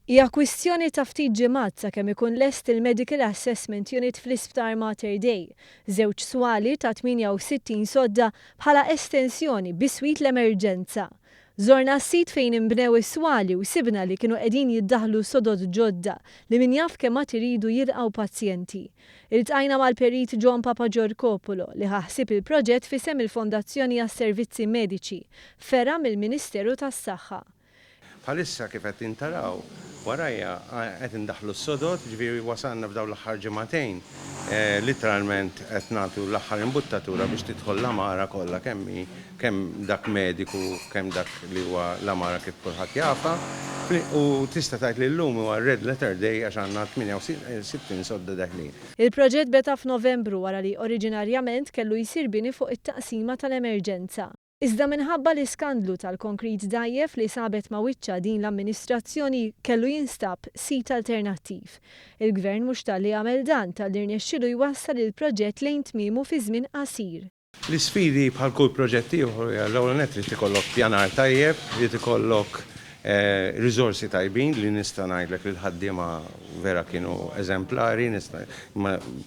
Hija kwistjoni ta' ftit ġimgħat sakemm ikun lest il-Medical Assessment Unit fl-Isptar Mater Dei, żewġ swali ta' 68 sodda bħala estensjoni bis-swit l-emerġenza. Żorna s-sit fejn inbnew is-swali u sibna li kienu qegħdin jiddaħħlu sodod ġodda li min jaf kemm ma iridu jilqgħu pazjenti. Iltqajna mal-perit John Papagiorgopoulos li ħaħsib il-proġett fisem il-Fondazzjoni għas-Servizzi Mediċi, ferra mill-Ministeru tas-Saħħa. Bħalissa kif qed intaraw warajja qed indaħħlu s-sodod, ġifieri wasalna f'dawn l-aħħar ġimagħtejn literalment qed nagħtu l-aħħar imbuttatura biex tidħol l-amara kollha kemm dak mediku, kemm dak li huwa l-amara kif kulħadd jafa. U tista' tgħid li llum huwa Red Letter Day għax għandna 68 sodda daħlin. Il-proġett beta f'Novembru wara li oriġinarjament kellu jsir bini fuq it-taqsima tal-emerġenza. Iżda minħabba l-iskandlu tal-konkrit dajjef li sabet ma' wiċċa din l-amministrazzjoni kellu jinstab sit alternattiv. Il-gvern mhux tal-li għamel dan tal-irnexxielu jwassal il-proġett lejn tmiemu fi żmien qasir. L-isfidi bħal kull proġett ieħor l-ewwel nett li tikollok pjanar tajjeb, li tikollok riżorsi tajbin li nista' ngħidlek li l-ħaddiema vera kienu eżemplari,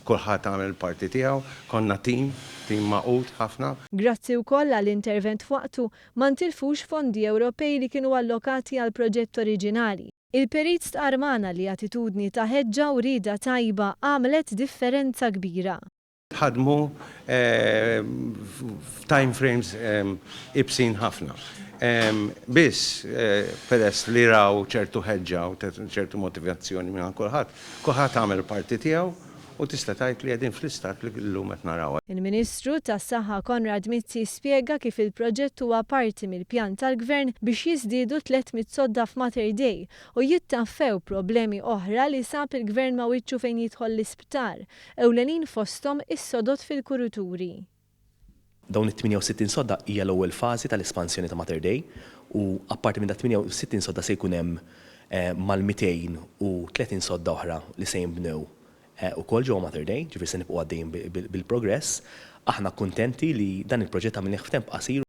kulħadd għamel parti tiegħu, konna tim maqut ħafna. Grazzi wkoll għall-intervent waqtu ma ntilfux fondi Ewropej li kienu allokati għal proġett oriġinali. Il-perit stqarmana li attitudni ta' ħeġġa u rieda tajba għamlet differenza kbira. Ħadmu time frames ibsin ħafna. Biss peress li raw ċertu ħeġġa u ċertu motivazzjoni minn kulħadd għamel parti tiegħu u tista' tgħid li qegħdin fl-istat li llum qed narawha. Il-Ministru tas-Saħħa Konrad Mizzi spjega kif il-proġett huwa parti mill-pjan tal-Gvern biex jiżdiedu 300 sodda f'Mater Dei u jittaffew problemi oħra li sab il-Gvern ma' wiċċu fejn jidħol l-Isptar, ewlenin fosthom is-sodod fil-kurituri. Dawn it-68 sodda hija l-ewwel fażi tal-espansjoni ta' Mater Dei u apparti minn 68 sodda se jkun hemm mal-230 sodda oħra li se jinbnew ukoll ġewwa Mater Dei, ġifieri se nibqgħu għaddejjin bil-progress. Aħna kuntenti li dan il-proġett għamilnieh f'temp qasir.